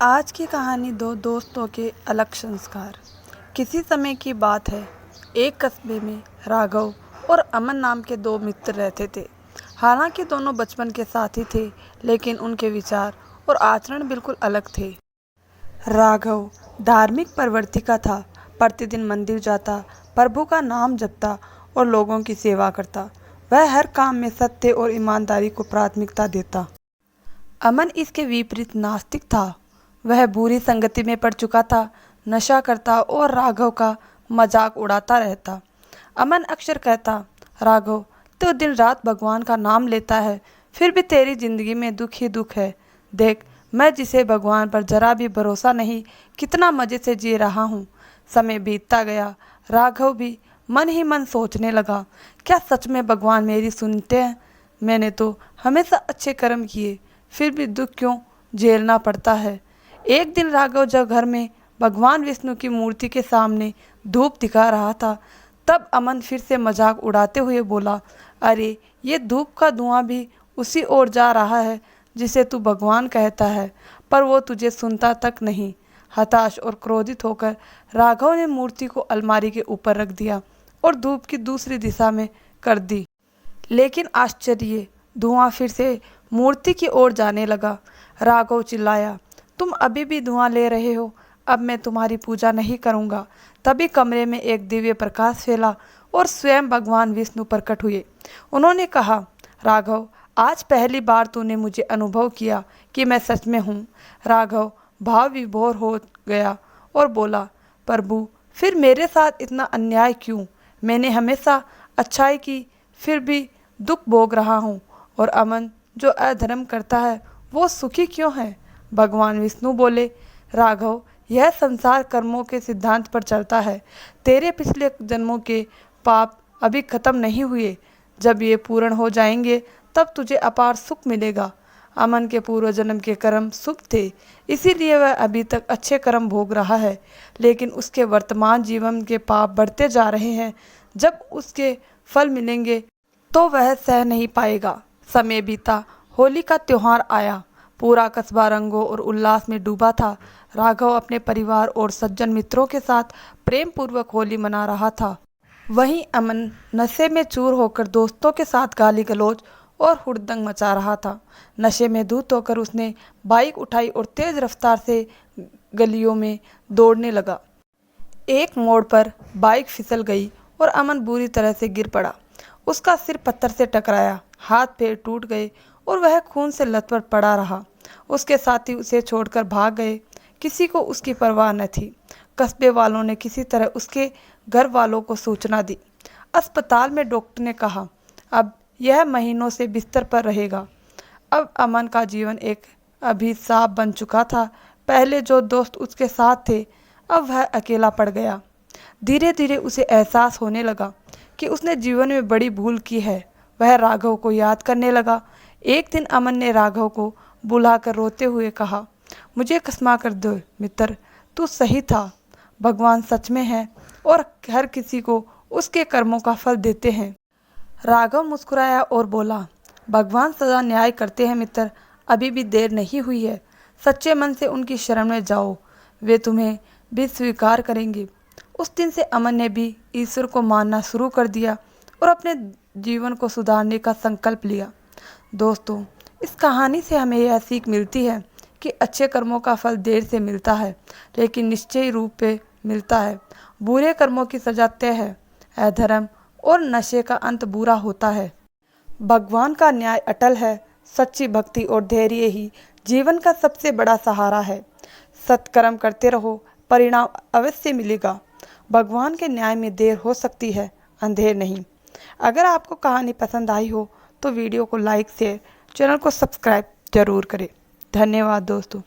आज की कहानी दो दोस्तों के अलग संस्कार। किसी समय की बात है, एक कस्बे में राघव और अमन नाम के दो मित्र रहते थे। हालांकि दोनों बचपन के साथी थे, लेकिन उनके विचार और आचरण बिल्कुल अलग थे। राघव धार्मिक प्रवृत्ति का था। प्रतिदिन मंदिर जाता, प्रभु का नाम जपता और लोगों की सेवा करता। वह हर काम में सत्य और ईमानदारी को प्राथमिकता देता। अमन इसके विपरीत नास्तिक था। वह बुरी संगति में पड़ चुका था, नशा करता और राघव का मजाक उड़ाता रहता। अमन अक्सर कहता, राघव तू दिन रात भगवान का नाम लेता है, फिर भी तेरी जिंदगी में दुख ही दुख है। देख, मैं जिसे भगवान पर जरा भी भरोसा नहीं, कितना मजे से जी रहा हूँ। समय बीतता गया। राघव भी मन ही मन सोचने लगा, क्या सच में भगवान मेरी सुनते हैं? मैंने तो हमेशा अच्छे कर्म किए, फिर भी दुख क्यों झेलना पड़ता है। एक दिन राघव जब घर में भगवान विष्णु की मूर्ति के सामने धूप दिखा रहा था, तब अमन फिर से मजाक उड़ाते हुए बोला, अरे ये धूप का धुआं भी उसी ओर जा रहा है जिसे तू भगवान कहता है, पर वो तुझे सुनता तक नहीं। हताश और क्रोधित होकर राघव ने मूर्ति को अलमारी के ऊपर रख दिया और धूप की दूसरी दिशा में कर दी। लेकिन आश्चर्य, धुआं फिर से मूर्ति की ओर जाने लगा। राघव चिल्लाया, तुम अभी भी धुआं ले रहे हो, अब मैं तुम्हारी पूजा नहीं करूंगा। तभी कमरे में एक दिव्य प्रकाश फैला और स्वयं भगवान विष्णु प्रकट हुए। उन्होंने कहा, राघव आज पहली बार तूने मुझे अनुभव किया कि मैं सच में हूँ। राघव भाव विभोर हो गया और बोला, प्रभु फिर मेरे साथ इतना अन्याय क्यों? मैंने हमेशा अच्छाई की, फिर भी दुख भोग रहा हूँ। और अमन जो अधर्म करता है वो सुखी क्यों है? भगवान विष्णु बोले, राघव यह संसार कर्मों के सिद्धांत पर चलता है। तेरे पिछले जन्मों के पाप अभी खत्म नहीं हुए। जब ये पूर्ण हो जाएंगे तब तुझे अपार सुख मिलेगा। अमन के पूर्व जन्म के कर्म शुभ थे, इसीलिए वह अभी तक अच्छे कर्म भोग रहा है, लेकिन उसके वर्तमान जीवन के पाप बढ़ते जा रहे हैं। जब उसके फल मिलेंगे तो वह सह नहीं पाएगा। समय बीता, होली का त्योहार आया। पूरा कस्बा रंगों और उल्लास में डूबा था। राघव अपने परिवार और सज्जन मित्रों के साथ प्रेम पूर्वक होली मना रहा था। वहीं अमन नशे में चूर होकर दोस्तों के साथ गाली गलौज और हुड़दंग मचा रहा था। नशे में धुत होकर उसने बाइक उठाई और तेज रफ्तार से गलियों में दौड़ने लगा। एक मोड़ पर बाइक फिसल गई और अमन बुरी तरह से गिर पड़ा। उसका सिर पत्थर से टकराया, हाथ पैर टूट गए और वह खून से लथपथ पड़ा रहा। उसके साथी उसे छोड़कर भाग गए। किसी को उसकी परवाह न थी। कस्बे वालों ने किसी तरह उसके घर वालों को सूचना दी। अस्पताल में डॉक्टर ने कहा, अब यह महीनों से बिस्तर पर रहेगा। अब अमन का जीवन एक अभिशाप बन चुका था। पहले जो दोस्त उसके साथ थे, अब वह अकेला पड़ गया। धीरे धीरे उसे एहसास होने लगा कि उसने जीवन में बड़ी भूल की है। वह राघव को याद करने लगा। एक दिन अमन ने राघव को बुलाकर रोते हुए कहा, मुझे क्षमा कर दो मित्र, तू सही था। भगवान सच में है और हर किसी को उसके कर्मों का फल देते हैं। राघव मुस्कुराया और बोला, भगवान सदा न्याय करते हैं मित्र, अभी भी देर नहीं हुई है। सच्चे मन से उनकी शरण में जाओ, वे तुम्हें भी स्वीकार करेंगे। उस दिन से अमन ने भी ईश्वर को मानना शुरू कर दिया और अपने जीवन को सुधारने का संकल्प लिया। दोस्तों, इस कहानी से हमें यह सीख मिलती है कि अच्छे कर्मों का फल देर से मिलता है, लेकिन निश्चयी रूप से मिलता है। बुरे कर्मों की सजा तय है। अधर्म और नशे का अंत बुरा होता है। भगवान का न्याय अटल है। सच्ची भक्ति और धैर्य ही जीवन का सबसे बड़ा सहारा है। सत्कर्म करते रहो, परिणाम अवश्य मिलेगा। भगवान के न्याय में देर हो सकती है, अंधेर नहीं। अगर आपको कहानी पसंद आई हो तो वीडियो को लाइक, शेयर, चैनल को सब्सक्राइब जरूर करें। धन्यवाद दोस्तों।